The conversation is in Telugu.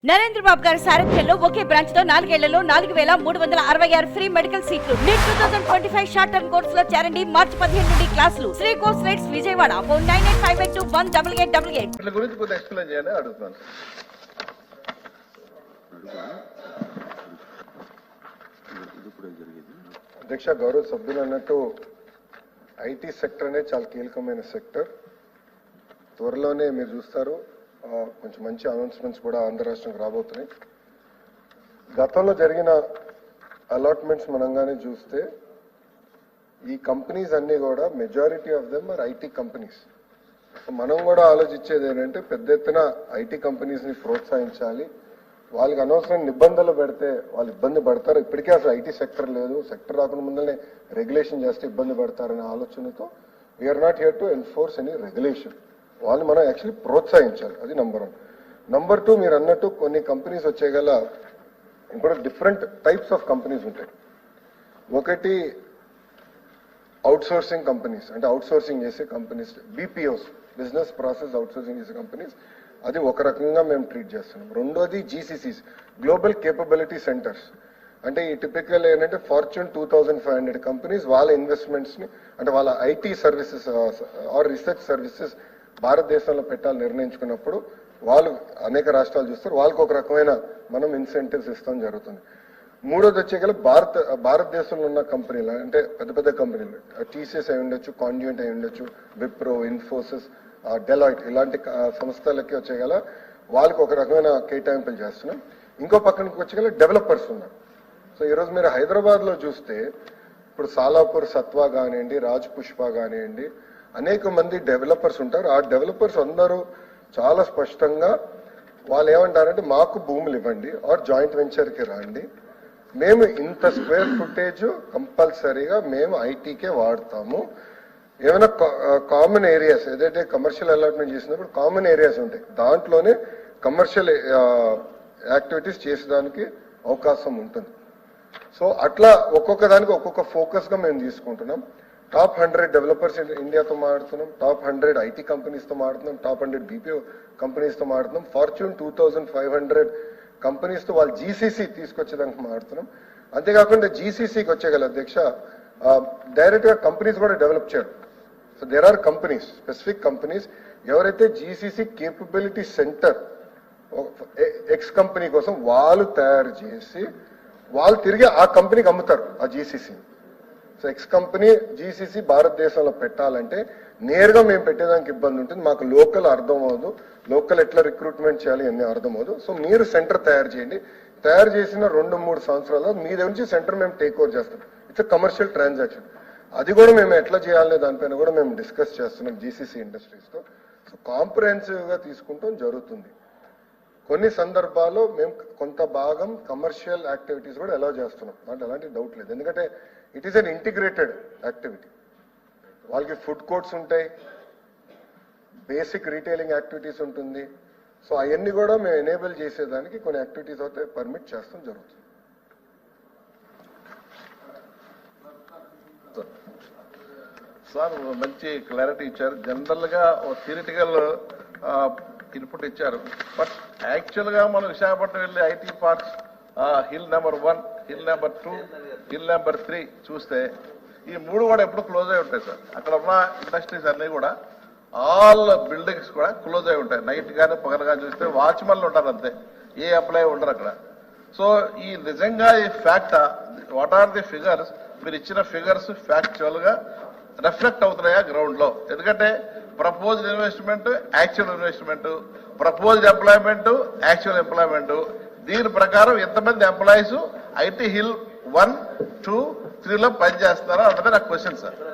నరేంద్ర బాబు గారి సారథ్యంలో ఒకే బ్రాంచ్ తో 4 ఏళ్లలో 4366 ఫ్రీ మెడికల్ సీట్లు. నీట్ 2025 షార్ట్ టర్మ్ కోర్సులో చేరండి. మార్చి 15 నుండి క్లాసులు. Shri course rates Vijayawada. Phone 9858218888. వీళ్ళ గురించి కొద్దిగా ఎక్స్ప్లెయిన్ చేయాలని అడుగుతున్నాను. అధ్యక్ష, గౌరవ సభ్యులు అన్నట్టు ఐటీ సెక్టర్ అనేది చాలా కీలకమైన సెక్టర్. త్వరలోనే మీరు చూస్తారు కొంచెం మంచి అనౌన్స్మెంట్స్ కూడా ఆంధ్ర రాష్ట్రంకి రాబోతున్నాయి. గతంలో జరిగిన అలాట్మెంట్స్ మనంగానే చూస్తే ఈ కంపెనీస్ అన్నీ కూడా majority of them or IT companies. మనం కూడా ఆలోచించేది ఏంటంటే పెద్ద ఎత్తున ఐటీ కంపెనీస్ని ప్రోత్సహించాలి. వాళ్ళకి అనవసరమైన నిబంధనలు పెడితే వాళ్ళు ఇబ్బంది పడతారు. ఇప్పటికే అసలు ఐటీ సెక్టర్ లేదు, సెక్టర్ రాకుండా ముందరనే రెగ్యులేషన్ చేస్తే ఇబ్బంది పడతారనే ఆలోచనతో we are not here to enforce any regulation. వాళ్ళు మనం యాక్చువల్లీ ప్రోత్సహించాలి. అది నంబర్ 1. నంబర్ 2, మీరు అన్నట్టు కొన్ని కంపెనీస్ వచ్చేగల ఇప్పుడు డిఫరెంట్ టైప్స్ ఆఫ్ కంపెనీస్ ఉంటాయి. ఒకటి అవుట్సోర్సింగ్ కంపెనీస్, అంటే అవుట్సోర్సింగ్ చేసే companies, BPOs, business process outsourcing చేసే కంపెనీస్. అది ఒక రకంగా మేము ట్రీట్ చేస్తున్నాం. రెండోది జీసీసీస్, గ్లోబల్ కేపబిలిటీ సెంటర్స్. అంటే ఈ టిపికల్ ఏంటంటే ఫార్చ్యూన్ 2500 కంపెనీస్ వాళ్ళ ఇన్వెస్ట్మెంట్స్ని, అంటే వాళ్ళ IT services or research services భారతదేశంలో పెట్టాలని నిర్ణయించుకున్నప్పుడు వాళ్ళు అనేక రాష్ట్రాలు చూస్తారు. వాళ్ళకి ఒక రకమైన మనం ఇన్సెంటివ్స్ ఇస్తాం జరుగుతుంది. మూడోది వచ్చేగల భారతదేశంలో ఉన్న కంపెనీలు, అంటే పెద్ద పెద్ద కంపెనీలు, టీసీఎస్ అయి ఉండొచ్చు, కాండ్యూట్ అయి ఉండొచ్చు, విప్రో, ఇన్ఫోసిస్, డెలాయిట్, ఇలాంటి సంస్థలకి వచ్చేగల వాళ్ళకి ఒక రకమైన కేటాయింపులు చేస్తున్నాం. ఇంకో పక్కనకి వచ్చేగల డెవలపర్స్ ఉన్నారు. సో ఈరోజు మీరు హైదరాబాద్లో చూస్తే ఇప్పుడు సాలాపూర్ సత్వా కానివ్వండి, రాజ్ పుష్ప కానివ్వండి, అనేక మంది డెవలపర్స్ ఉంటారు. ఆ డెవలపర్స్ అందరూ చాలా స్పష్టంగా వాళ్ళు ఏమంటారంటే మాకు భూములు ఇవ్వండి ఆర్ జాయింట్ వెంచర్కి రండి, మేము ఇంత స్క్వేర్ ఫుటేజ్ కంపల్సరీగా మేము ఐటీకే వాడతాము. ఏమైనా కామన్ ఏరియాస్ ఏదైతే కమర్షియల్ అలాట్మెంట్ చేసినప్పుడు కామన్ ఏరియాస్ ఉంటాయి, దాంట్లోనే కమర్షియల్ యాక్టివిటీస్ చేసేదానికి అవకాశం ఉంటుంది. సో అట్లా ఒక్కొక్క దానికి ఒక్కొక్క ఫోకస్గా మేము తీసుకుంటున్నాం. టాప్ 100 డెవలపర్స్ ఇండియాతో మాట్లాడుతున్నాం, టాప్ 100 ఐటీ కంపెనీస్తో మాట్లాడుతున్నాం, టాప్ 100 బీపీఓ కంపెనీస్తో మాట్లాడుతున్నాం, ఫార్చ్యూన్ 2500 కంపెనీస్తో వాళ్ళు జీసీసీ తీసుకొచ్చేదానికి మాట్లాడుతున్నాం. అంతేకాకుండా జీసీసీకి వచ్చేగల అధ్యక్ష డైరెక్ట్గా కంపెనీస్ కూడా డెవలప్ చేయడం. So there are companies, specific companies ఎవరైతే GCC capability centre X company కోసం వాళ్ళు తయారు చేసి వాళ్ళు తిరిగి ఆ కంపెనీకి అమ్ముతారు ఆ GCC. So X company GCC భారతదేశంలో పెట్టాలంటే నేరుగా మేము పెట్టేదానికి ఇబ్బంది ఉంటుంది, మాకు లోకల్ అర్థం అవ్వదు, లోకల్ ఎట్లా రిక్రూట్మెంట్ చేయాలి అన్నీ అర్థం అవ్వదు. సో మీరు సెంటర్ తయారు చేయండి, తయారు చేసిన 2-3 సంవత్సరాల్లో మీ దగ్గర నుంచి సెంటర్ మేము టేక్ ఓవర్ చేస్తాం. It's commercial transaction. అది కూడా మేము ఎట్లా చేయాలి దానిపైన కూడా మేము డిస్కస్ చేస్తున్నాం జీసీసీ ఇండస్ట్రీస్తో. సో కాంప్రహెన్సివ్గా తీసుకుంటాం జరుగుతుంది. కొన్ని సందర్భాల్లో మేము కొంత భాగం కమర్షియల్ యాక్టివిటీస్ కూడా అలౌ చేస్తున్నాం, దాంట్లో ఎలాంటి డౌట్ లేదు. ఎందుకంటే it is an integrated activity. వాళ్ళకి ఫుడ్ కోర్ట్స్ ఉంటాయి, బేసిక్ రీటైలింగ్ యాక్టివిటీస్ ఉంటుంది. సో అవన్నీ కూడా మేము ఎనేబుల్ చేసేదానికి కొన్ని యాక్టివిటీస్ అయితే పర్మిట్ చేస్తాం జరుగుతుంది. సార్ మంచి క్లారిటీ ఇచ్చారు. జనరల్గా థియరిటికల్ ఇన్పుట్ ఇచ్చారు. బట్ యాక్చువల్గా మనం విశాఖపట్నం వెళ్ళి IT parks hill number 1, hill number 2, hill number 3 చూస్తే ఈ 3 కూడా ఎప్పుడు క్లోజ్ అయి ఉంటాయి సార్. అక్కడ ఉన్న ఇండస్ట్రీస్ అన్నీ కూడా ఆల్ బిల్డింగ్స్ కూడా క్లోజ్ అయి ఉంటాయి. నైట్ కానీ పగలు కానీ చూస్తే వాచ్మెన్లు ఉంటారు అంతే, ఏ ఎంప్లాయీ ఉండరు అక్కడ. సో ఈ నిజంగా ఈ fact what are the figures, మీరు ఇచ్చిన ఫిగర్స్ ఫ్యాక్చువల్గా రిఫ్లెక్ట్ అవుతున్నాయా గ్రౌండ్ లో? ఎందుకంటే proposed investment, actual investment, proposed employment, actual employment, దీని ప్రకారం ఎంతమంది ఎంప్లాయీస్ ఐటీ హిల్ 1, 2, 3లో పనిచేస్తున్నారో అన్నది నాకు క్వశ్చన్ సార్.